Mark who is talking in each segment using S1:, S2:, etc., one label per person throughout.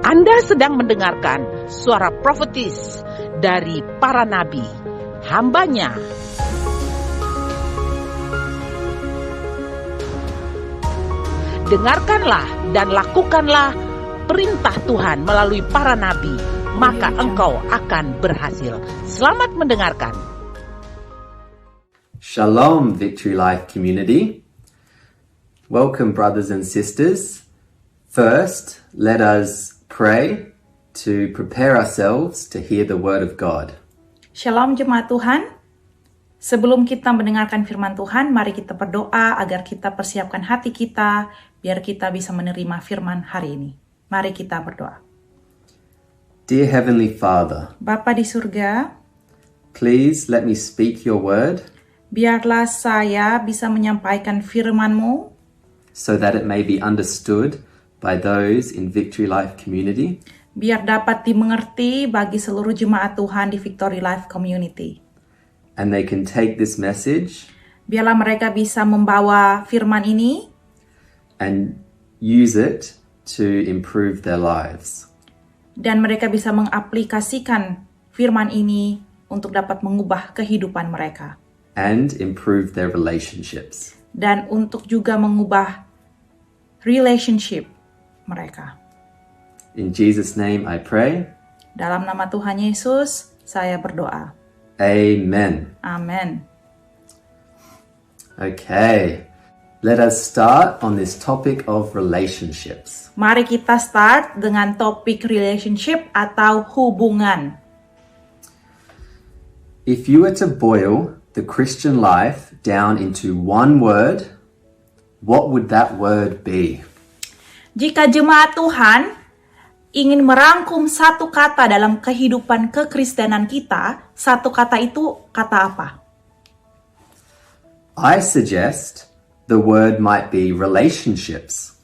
S1: Anda sedang mendengarkan suara profetis dari para nabi, hambanya. Dengarkanlah dan lakukanlah perintah Tuhan melalui para nabi, maka engkau akan berhasil. Selamat mendengarkan.
S2: Shalom, Victory Life community. Welcome, brothers and sisters. First, let us pray to prepare ourselves to hear the word of God.
S3: Shalom jemaat Tuhan. Sebelum kita mendengarkan firman Tuhan, mari kita berdoa agar kita persiapkan hati kita biar kita bisa menerima firman hari ini. Mari kita berdoa.
S2: Dear Heavenly Father,
S3: Bapa di surga,
S2: please let me speak your word
S3: biarlah saya bisa menyampaikan firman-Mu
S2: so that it may be understood by those in Victory Life community.
S3: biar dapat dimengerti bagi seluruh jemaat Tuhan di Victory Life Community.
S2: And they can take this message
S3: Biarlah mereka bisa membawa firman ini
S2: and use it to improve their lives.
S3: dan mereka bisa mengaplikasikan firman ini untuk dapat mengubah kehidupan mereka.
S2: And improve their relationships.
S3: Dan untuk juga mengubah relationship mereka.
S2: In Jesus' name I pray.
S3: Dalam nama Tuhan Yesus, saya berdoa.
S2: Amen.
S3: Amin.
S2: Okay, let us start on this topic of relationships.
S3: Mari kita start dengan topik relationship atau hubungan.
S2: If you were to boil the Christian life down into one word, what would that word be?
S3: Jika jemaat Tuhan ingin merangkum satu kata dalam kehidupan kekristenan kita, satu kata itu kata apa?
S2: I suggest the word might be relationships.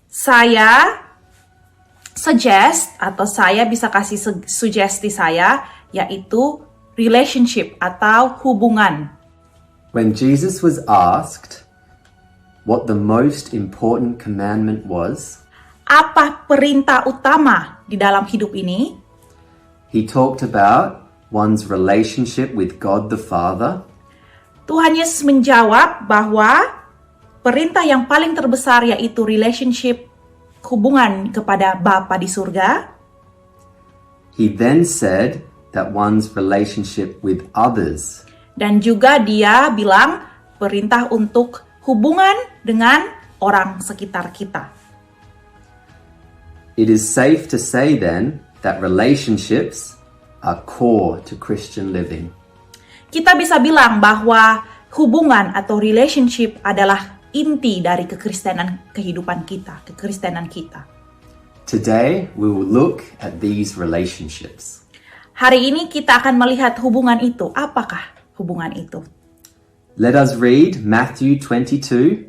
S3: Saya bisa kasih sugesti saya, yaitu relationship atau hubungan.
S2: When Jesus was asked what the most important commandment was,
S3: Apa perintah utama di dalam hidup ini?
S2: he talked about one's relationship with God the Father,
S3: Tuhan Yesus menjawab bahwa perintah yang paling terbesar yaitu relationship, hubungan kepada Bapa di surga.
S2: He then said that one's relationship with others
S3: Dan juga dia bilang perintah untuk hubungan dengan orang sekitar kita.
S2: It is safe to say then that relationships are core to Christian living.
S3: Kita bisa bilang bahwa hubungan atau relationship adalah inti dari kehidupan kita, kekristenan kita.
S2: Today we will look at these relationships.
S3: Hari ini kita akan melihat hubungan itu. Apakah hubungan itu?
S2: Let us read Matthew 22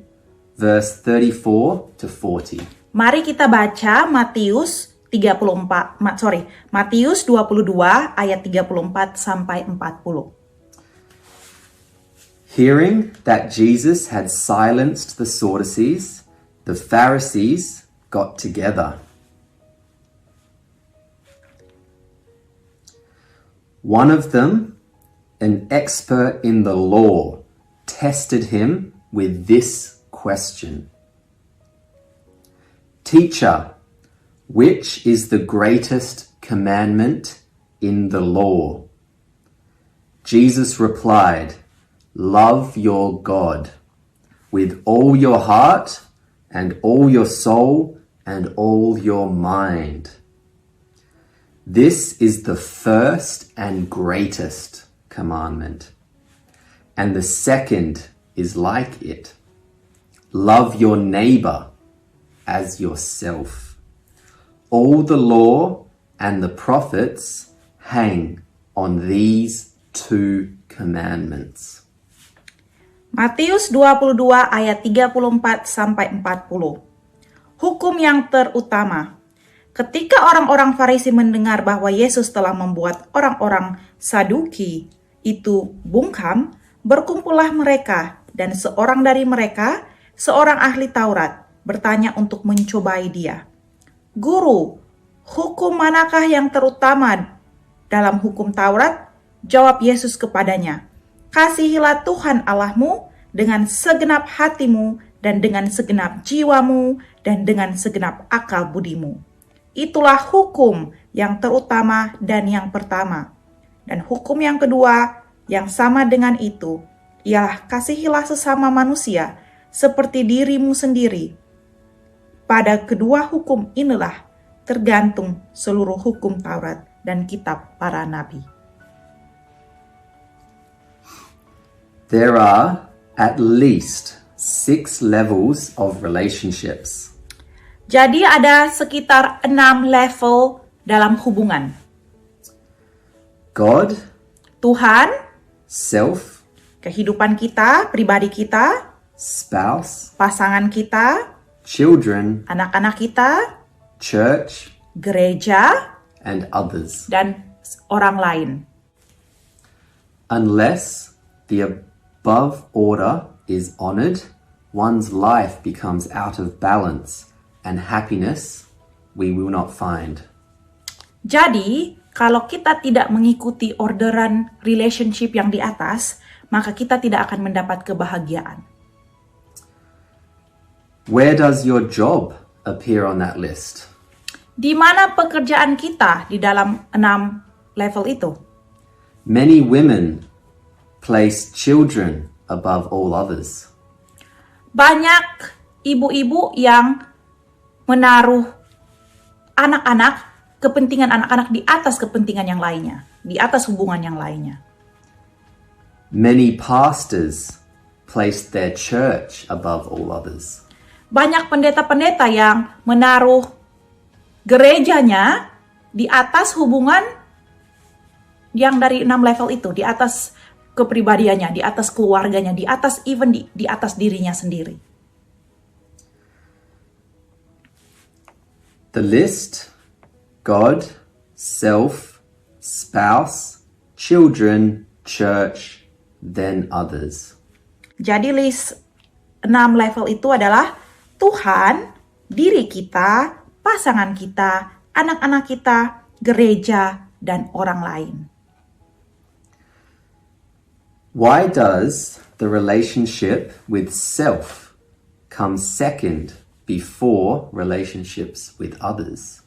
S2: verse 34 to 40.
S3: Mari kita baca Matius 22 ayat 34 sampai 40.
S2: Hearing that Jesus had silenced the Sadducees, the Pharisees got together. One of them, an expert in the law, tested him with this question. Teacher, which is the greatest commandment in the law? Jesus replied, love your God with all your heart and all your soul and all your mind. This is the first and greatest commandment. And the second is like it. Love your neighbor as yourself. All the law and the prophets hang on these two commandments.
S3: Matius 22 ayat 34 sampai 40. Hukum yang terutama. Ketika orang-orang Farisi mendengar bahwa Yesus telah membuat orang-orang Saduki itu bungkam, berkumpullah mereka dan seorang dari mereka, seorang ahli Taurat, bertanya untuk mencobai dia. Guru, hukum manakah yang terutama dalam hukum Taurat? Jawab Yesus kepadanya, kasihilah Tuhan Allahmu dengan segenap hatimu dan dengan segenap jiwamu dan dengan segenap akal budimu. Itulah hukum yang terutama dan yang pertama. Dan hukum yang kedua yang sama dengan itu, ialah kasihilah sesama manusia seperti dirimu sendiri. Pada kedua hukum inilah tergantung seluruh hukum Taurat dan kitab para nabi.
S2: There are at least 6 levels of relationships.
S3: Jadi ada sekitar 6 level dalam hubungan.
S2: God,
S3: Tuhan,
S2: self,
S3: kehidupan kita, pribadi kita,
S2: spouse,
S3: pasangan kita,
S2: children,
S3: anak-anak kita,
S2: church,
S3: gereja,
S2: and others.
S3: dan orang lain.
S2: Unless the above order is honored, one's life becomes out of balance and happiness we will not find.
S3: Jadi, kalau kita tidak mengikuti orderan relationship yang di atas, maka kita tidak akan mendapat kebahagiaan.
S2: Where does your job appear on that list?
S3: Di mana pekerjaan kita di dalam 6 level itu?
S2: Many women place children above all others.
S3: Banyak ibu-ibu yang menaruh anak-anak, kepentingan anak-anak di atas kepentingan yang lainnya, di atas hubungan yang lainnya.
S2: Many pastors place their church above all others.
S3: Banyak pendeta-pendeta yang menaruh gerejanya di atas hubungan yang dari 6 level itu, di atas kepribadiannya, di atas keluarganya, di atas even di atas dirinya sendiri.
S2: The list: God, self, spouse, children, church, then others.
S3: Jadi list 6 level itu adalah Tuhan, diri kita, pasangan kita, anak-anak kita, gereja, dan orang lain.
S2: Why does the relationship with self come second before relationships with others?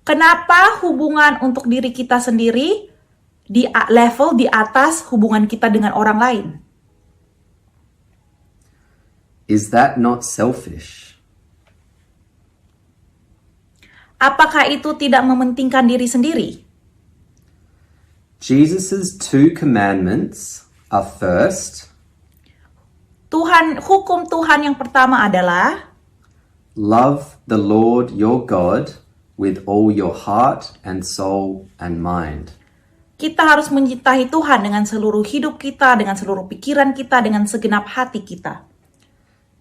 S3: Kenapa hubungan untuk diri kita sendiri di level di atas hubungan kita dengan orang lain?
S2: Is that not selfish?
S3: Apakah itu tidak mementingkan diri sendiri?
S2: Jesus' 2 commandments are first,
S3: Hukum Tuhan yang pertama adalah
S2: love the Lord your God with all your heart and soul and mind.
S3: kita harus mencintai Tuhan dengan seluruh hidup kita, dengan seluruh pikiran kita, dengan segenap hati kita.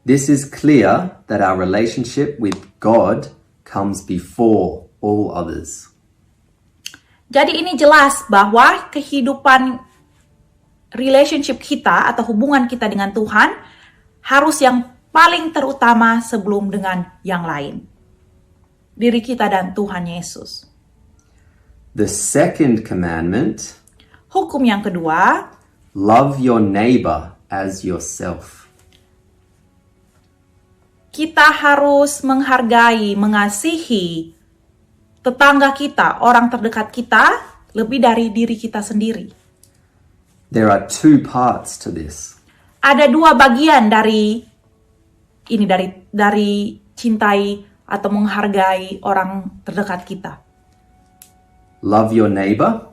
S2: This is clear that our relationship with God comes before all others.
S3: Jadi ini jelas bahwa kehidupan relationship kita atau hubungan kita dengan Tuhan harus yang paling terutama sebelum dengan yang lain. Diri kita dan Tuhan Yesus.
S2: The second commandment,
S3: Hukum yang kedua,
S2: love your neighbor as yourself.
S3: kita harus menghargai, mengasihi tetangga kita, orang terdekat kita, lebih dari diri kita sendiri.
S2: There are 2 parts to this.
S3: Ada 2 bagian dari cintai atau menghargai orang terdekat kita.
S2: Love your neighbor.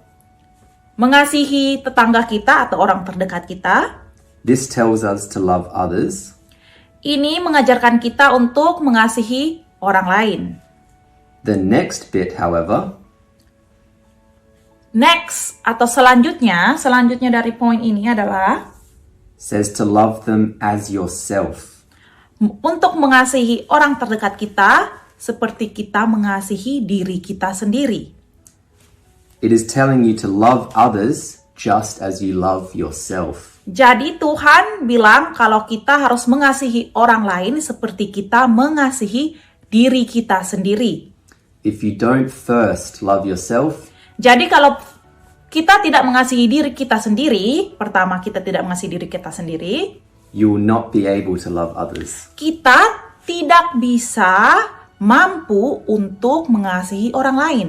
S3: Mengasihi tetangga kita atau orang terdekat kita.
S2: This tells us to love others.
S3: Ini mengajarkan kita untuk mengasihi orang lain.
S2: The next bit, however,
S3: Next atau selanjutnya dari poin ini adalah
S2: says to love them as yourself.
S3: untuk mengasihi orang terdekat kita seperti kita mengasihi diri kita sendiri.
S2: It is telling you to love others just as you love yourself.
S3: Jadi Tuhan bilang kalau kita harus mengasihi orang lain seperti kita mengasihi diri kita sendiri.
S2: if you don't first love yourself,
S3: Jadi kalau kita tidak mengasihi diri kita sendiri, pertama kita tidak mengasihi diri kita sendiri,
S2: you will not be able to love others.
S3: kita tidak bisa mampu untuk mengasihi orang lain.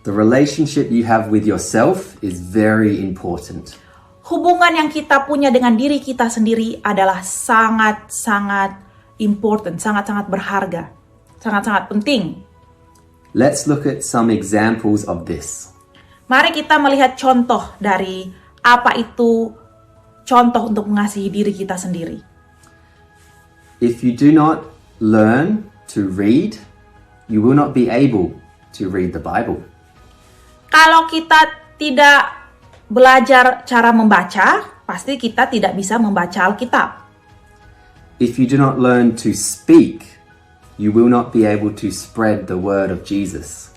S2: The relationship you have with yourself is very important.
S3: Hubungan yang kita punya dengan diri kita sendiri adalah sangat-sangat important, sangat-sangat berharga, sangat-sangat penting.
S2: Let's look at some examples of this.
S3: Mari kita melihat contoh dari apa itu contoh untuk mengasihi diri kita sendiri.
S2: If you do not learn to read, you will not be able to read the Bible.
S3: Kalau kita tidak belajar cara membaca, pasti kita tidak bisa membaca Alkitab.
S2: If you do not learn to speak, you will not be able to spread the word of Jesus.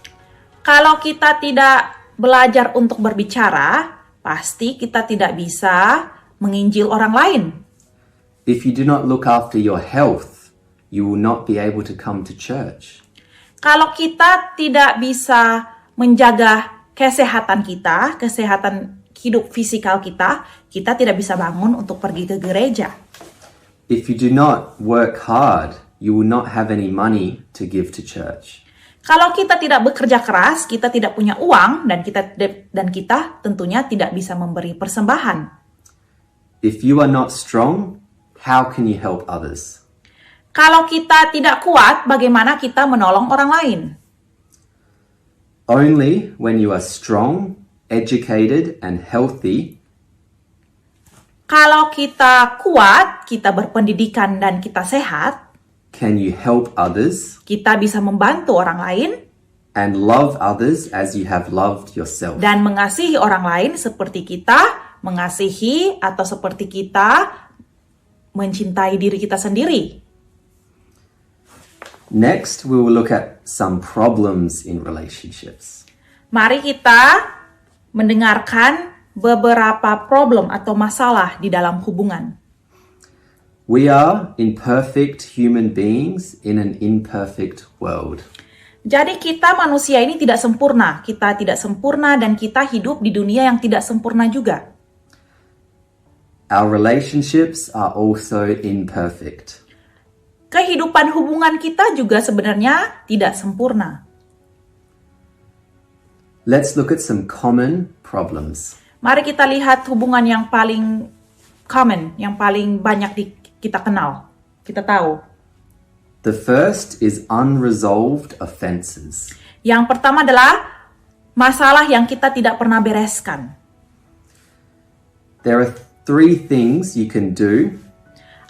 S3: Kalau kita tidak belajar untuk berbicara, pasti kita tidak bisa menginjil orang lain.
S2: If you do not look after your health, you will not be able to come to church.
S3: Kalau kita tidak bisa menjaga kesehatan kita, kesehatan hidup fisikal kita, kita tidak bisa bangun untuk pergi ke gereja.
S2: If you do not work hard, you will not have any money to give to church.
S3: Kalau kita tidak bekerja keras, kita tidak punya uang, dan kita tentunya tidak bisa memberi persembahan.
S2: If you are not strong, how can you help others?
S3: Kalau kita tidak kuat, bagaimana kita menolong orang lain?
S2: Only when you are strong, educated, and healthy,
S3: Kalau kita kuat, kita berpendidikan dan kita sehat,
S2: can you help others
S3: kita bisa membantu orang lain
S2: and love others as you have loved yourself.
S3: dan mengasihi orang lain seperti kita mengasihi atau seperti kita mencintai diri kita sendiri.
S2: Next, we will look at some problems in relationships.
S3: Mari kita mendengarkan beberapa problem atau masalah di dalam hubungan.
S2: We are imperfect human beings in an imperfect world.
S3: Jadi kita manusia ini tidak sempurna. Kita tidak sempurna dan kita hidup di dunia yang tidak sempurna juga.
S2: Our relationships are also imperfect.
S3: Kehidupan hubungan kita juga sebenarnya tidak sempurna.
S2: Let's look at some common problems.
S3: Mari kita lihat hubungan yang paling common, yang paling banyak kita kenal, kita tahu.
S2: The first is unresolved offenses.
S3: Yang pertama adalah masalah yang kita tidak pernah bereskan.
S2: There are 3 things you can do.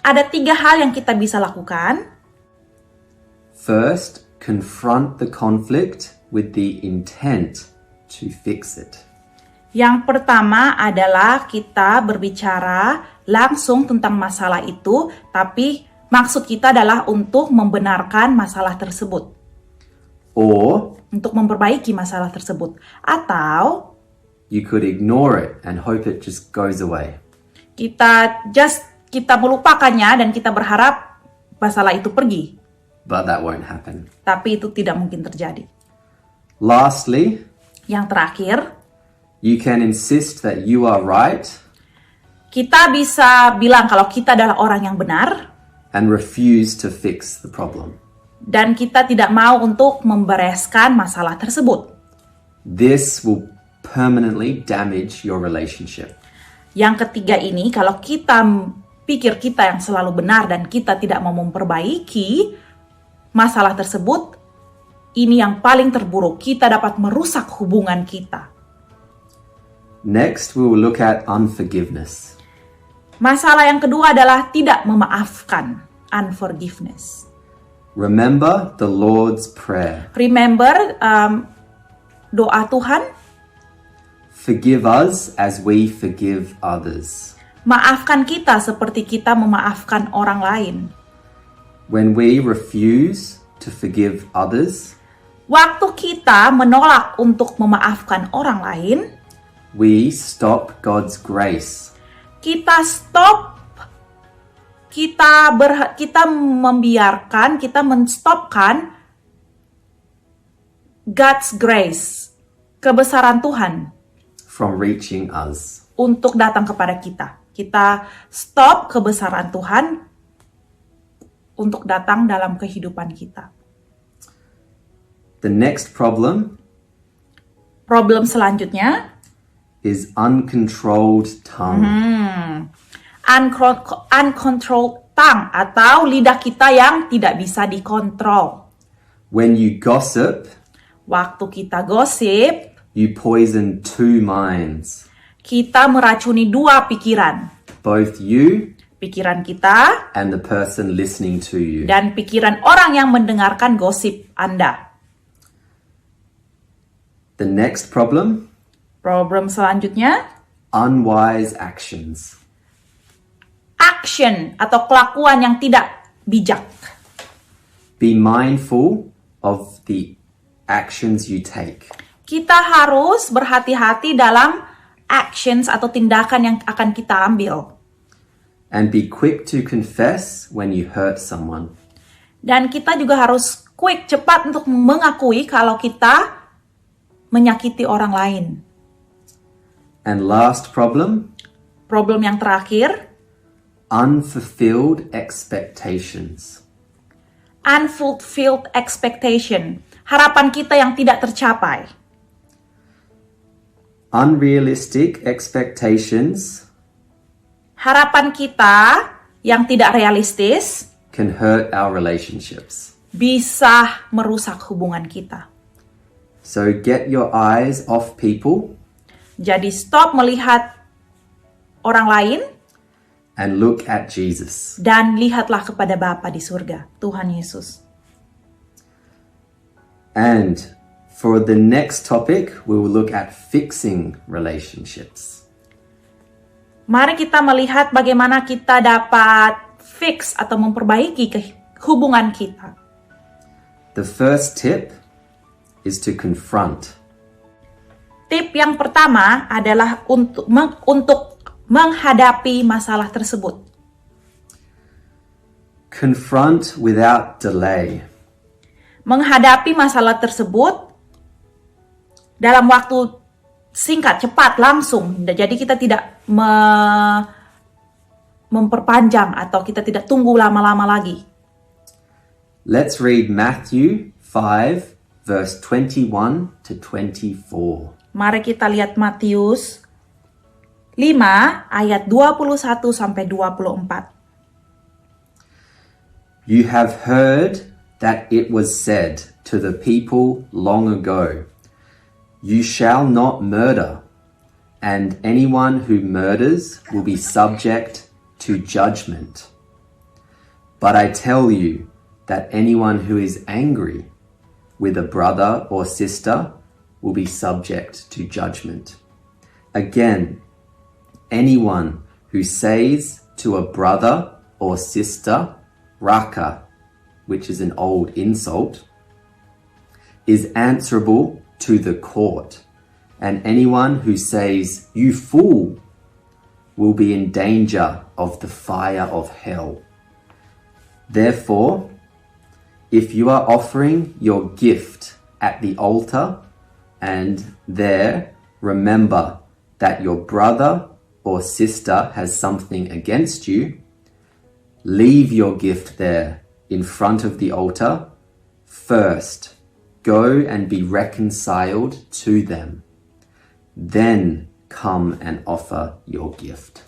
S3: Ada 3 hal yang kita bisa lakukan.
S2: First, confront the conflict with the intent to fix it.
S3: Yang pertama adalah kita berbicara langsung tentang masalah itu, tapi maksud kita adalah untuk membenarkan masalah tersebut.
S2: Or
S3: Untuk memperbaiki masalah tersebut. Atau
S2: you could ignore it and hope it just goes away.
S3: kita melupakannya dan kita berharap masalah itu pergi.
S2: But that won't happen.
S3: Tapi itu tidak mungkin terjadi.
S2: Lastly,
S3: Yang terakhir,
S2: you can insist that you are right
S3: kita bisa bilang kalau kita adalah orang yang benar
S2: and refuse to fix the problem.
S3: dan kita tidak mau untuk membereskan masalah tersebut.
S2: This will permanently damage your relationship.
S3: Yang ketiga ini, kalau kita pikir kita yang selalu benar dan kita tidak mau memperbaiki masalah tersebut, ini yang paling terburuk. Kita dapat merusak hubungan kita.
S2: Next, we will look at unforgiveness.
S3: Masalah yang kedua adalah tidak memaafkan, unforgiveness.
S2: Remember the Lord's Prayer.
S3: Remember doa Tuhan,
S2: Forgive us as we forgive others.
S3: maafkan kita seperti kita memaafkan orang lain.
S2: When we refuse to forgive others,
S3: Waktu kita menolak untuk memaafkan orang lain,
S2: we stop God's grace.
S3: kita stop kita membiarkan, kita menstopkan God's grace, kebesaran Tuhan
S2: from reaching us.
S3: untuk datang kepada kita. Kita stop kebesaran Tuhan untuk datang dalam kehidupan kita.
S2: The next problem
S3: Problem selanjutnya,
S2: is uncontrolled tongue.
S3: uncontrolled tongue atau lidah kita yang tidak bisa dikontrol.
S2: When you gossip,
S3: Waktu kita gosip,
S2: you poison two minds,
S3: kita meracuni dua pikiran.
S2: both you
S3: Pikiran kita
S2: and the person listening to you.
S3: dan pikiran orang yang mendengarkan gosip Anda.
S2: The next problem,
S3: Problem selanjutnya,
S2: unwise actions.
S3: action atau kelakuan yang tidak bijak.
S2: Be mindful of the actions you take.
S3: Kita harus berhati-hati dalam actions atau tindakan yang akan kita ambil.
S2: And be quick to confess when you hurt someone.
S3: Dan kita juga harus cepat untuk mengakui kalau kita menyakiti orang lain.
S2: And last problem,
S3: Problem yang terakhir,
S2: unfulfilled expectations.
S3: unfulfilled expectation. Harapan kita yang tidak tercapai.
S2: Unrealistic expectations
S3: Harapan kita yang tidak realistis
S2: can hurt our relationships.
S3: bisa merusak hubungan kita.
S2: So get your eyes off people
S3: Jadi stop melihat orang lain
S2: and look at Jesus.
S3: dan lihatlah kepada Bapa di surga, Tuhan Yesus.
S2: And for the next topic, we will look at fixing relationships.
S3: Mari kita melihat bagaimana kita dapat fix atau memperbaiki hubungan kita.
S2: The first tip is to confront.
S3: Tip yang pertama adalah untuk menghadapi masalah tersebut.
S2: Confront without delay.
S3: Menghadapi masalah tersebut dalam waktu singkat, cepat, langsung. Jadi kita tidak memperpanjang atau kita tidak tunggu lama-lama lagi.
S2: Let's read Matthew 5, verse 21 to 24.
S3: Mari kita lihat Matius 5 ayat 21 sampai 24.
S2: You have heard that it was said to the people long ago, you shall not murder, and anyone who murders will be subject to judgment. But I tell you that anyone who is angry with a brother or sister will be subject to judgment. Again, anyone who says to a brother or sister, Raka, which is an old insult, is answerable to the court, and anyone who says, you fool, will be in danger of the fire of hell. Therefore, if you are offering your gift at the altar, and there remember that your brother or sister has something against you, leave your gift there in front of the altar. First, go and be reconciled to them. Then come and offer your gift.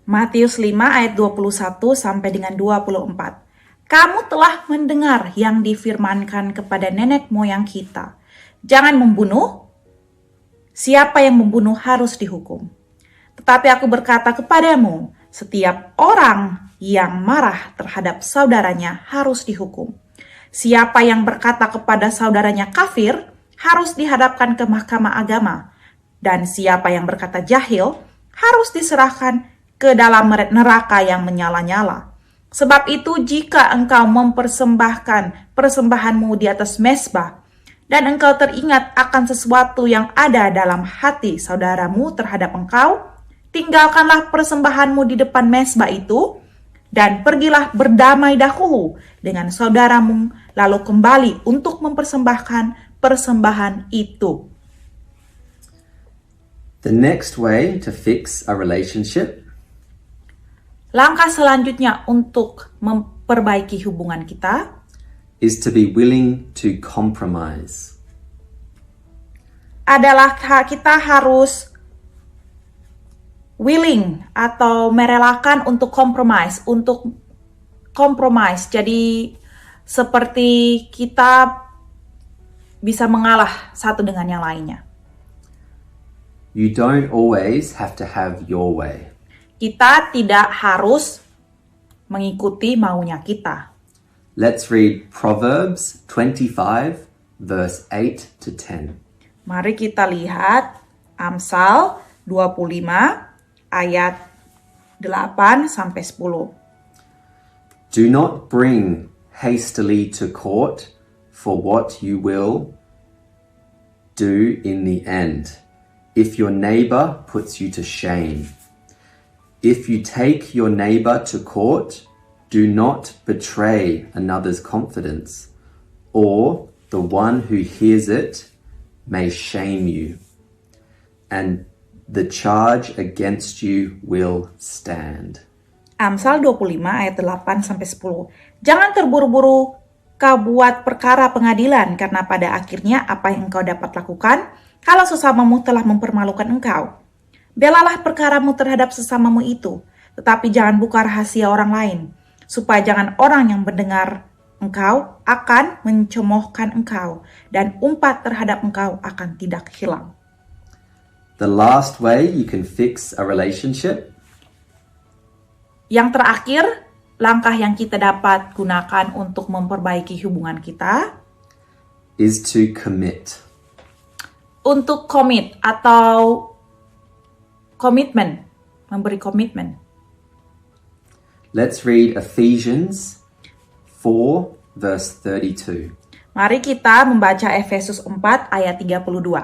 S3: Matius 5 ayat 21 sampai dengan 24. Kamu telah mendengar yang difirmankan kepada nenek moyang kita. Jangan membunuh. Siapa yang membunuh harus dihukum. Tetapi aku berkata kepadamu, setiap orang yang marah terhadap saudaranya harus dihukum. Siapa yang berkata kepada saudaranya kafir harus dihadapkan ke mahkamah agama. Dan siapa yang berkata jahil harus diserahkan ke dalam neraka yang menyala-nyala. Sebab itu jika engkau mempersembahkan persembahanmu di atas mezbah, dan engkau teringat akan sesuatu yang ada dalam hati saudaramu terhadap engkau, tinggalkanlah persembahanmu di depan mezbah itu, dan pergilah berdamai dahulu dengan saudaramu, lalu kembali untuk mempersembahkan persembahan itu.
S2: The next way to fix a relationship
S3: Langkah selanjutnya untuk memperbaiki hubungan kita
S2: is to be willing to compromise.
S3: adalah kita harus willing atau merelakan untuk compromise. Jadi seperti kita bisa mengalah satu dengan yang lainnya.
S2: You don't always have to have your way.
S3: Kita tidak harus mengikuti maunya kita.
S2: Let's read Proverbs 25, verse 8 to 10.
S3: Mari kita lihat Amsal 25 ayat 8 sampai 10.
S2: Do not bring hastily to court for what you will do in the end, if your neighbor puts you to shame. If you take your neighbor to court, do not betray another's confidence, or the one who hears it may shame you, and the charge against you will stand.
S3: Amsal 25 ayat 8 sampai 10. Jangan terburu-buru kau buat perkara pengadilan, karena pada akhirnya apa yang engkau dapat lakukan kalau sesamamu telah mempermalukan engkau. Belalah perkaramu terhadap sesamamu itu, tetapi jangan buka rahasia orang lain, supaya jangan orang yang mendengar engkau akan mencemoohkan engkau, dan umpat terhadap engkau akan tidak hilang.
S2: The last way you can fix a relationship
S3: Yang terakhir, langkah yang kita dapat gunakan untuk memperbaiki hubungan kita
S2: is to commit.
S3: untuk komit atau komitmen, memberi komitmen.
S2: Let's read Ephesians 4, verse 32.
S3: Mari kita membaca Efesus 4 ayat 32.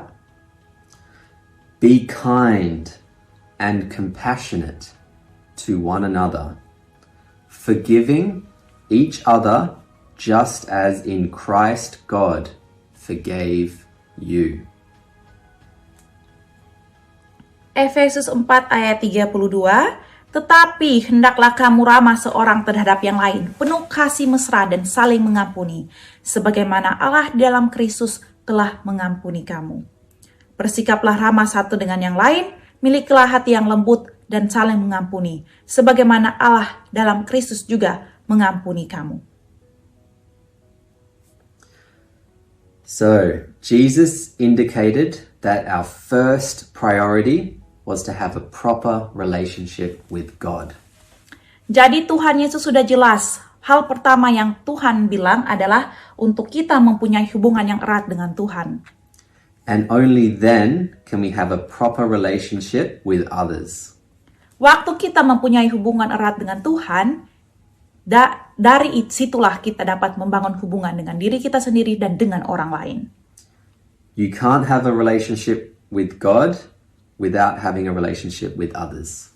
S2: Be kind and compassionate to one another, forgiving each other just as in Christ God forgave you.
S3: Efesus 4 ayat 32, tetapi hendaklah kamu ramah seorang terhadap yang lain, penuh kasih mesra dan saling mengampuni, sebagaimana Allah dalam Kristus telah mengampuni kamu. Bersikaplah ramah satu dengan yang lain, milikilah hati yang lembut dan saling mengampuni, sebagaimana Allah dalam Kristus juga mengampuni kamu.
S2: So, Jesus indicated that our first priority was to have a proper relationship with God.
S3: Jadi Tuhan Yesus sudah jelas, hal pertama yang Tuhan bilang adalah untuk kita mempunyai hubungan yang erat dengan Tuhan.
S2: And only then can we have a proper relationship with others.
S3: Waktu kita mempunyai hubungan erat dengan Tuhan, dari situlah kita dapat membangun hubungan dengan diri kita sendiri dan dengan orang lain.
S2: You can't have a relationship with God without having a relationship with others.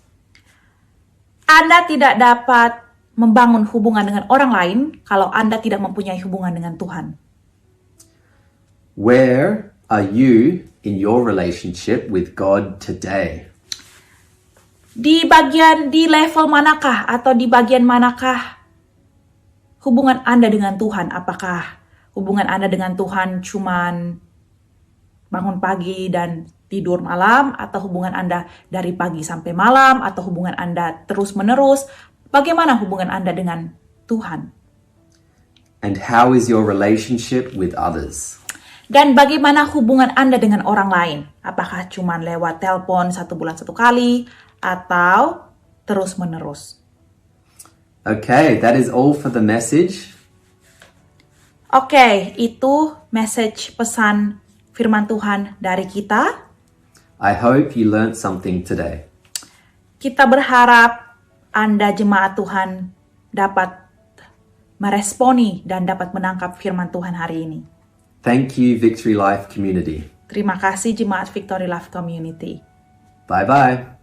S3: Anda tidak dapat membangun hubungan dengan orang lain kalau Anda tidak mempunyai hubungan dengan Tuhan.
S2: Where are you in your relationship with God today?
S3: Di level manakah atau di bagian manakah hubungan Anda dengan Tuhan? Apakah hubungan Anda dengan Tuhan cuman bangun pagi dan tidur malam, atau hubungan Anda dari pagi sampai malam, atau hubungan Anda terus-menerus? Bagaimana hubungan Anda dengan Tuhan?
S2: And how is your relationship with others?
S3: Dan bagaimana hubungan Anda dengan orang lain? Apakah cuma lewat telepon 1 bulan 1 kali, atau terus-menerus?
S2: Okay, that is all for the message.
S3: Oke, itu message pesan firman Tuhan dari kita.
S2: I hope you learned something today.
S3: Kita berharap Anda jemaat Tuhan dapat meresponi dan dapat menangkap firman Tuhan hari ini.
S2: Thank you, Victory Life Community.
S3: Terima kasih jemaat Victory Life Community.
S2: Bye-bye.